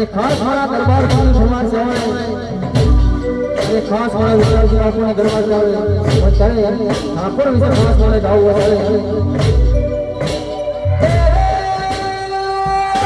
ખાસ મારા દરબાર સમાજ સેવાય અને ખાસ મારા વિચારજી બાપુના દરબાર આવે ત્યારે ઠાકોર વિશે ખાસ મારે ગાવું અત્યારે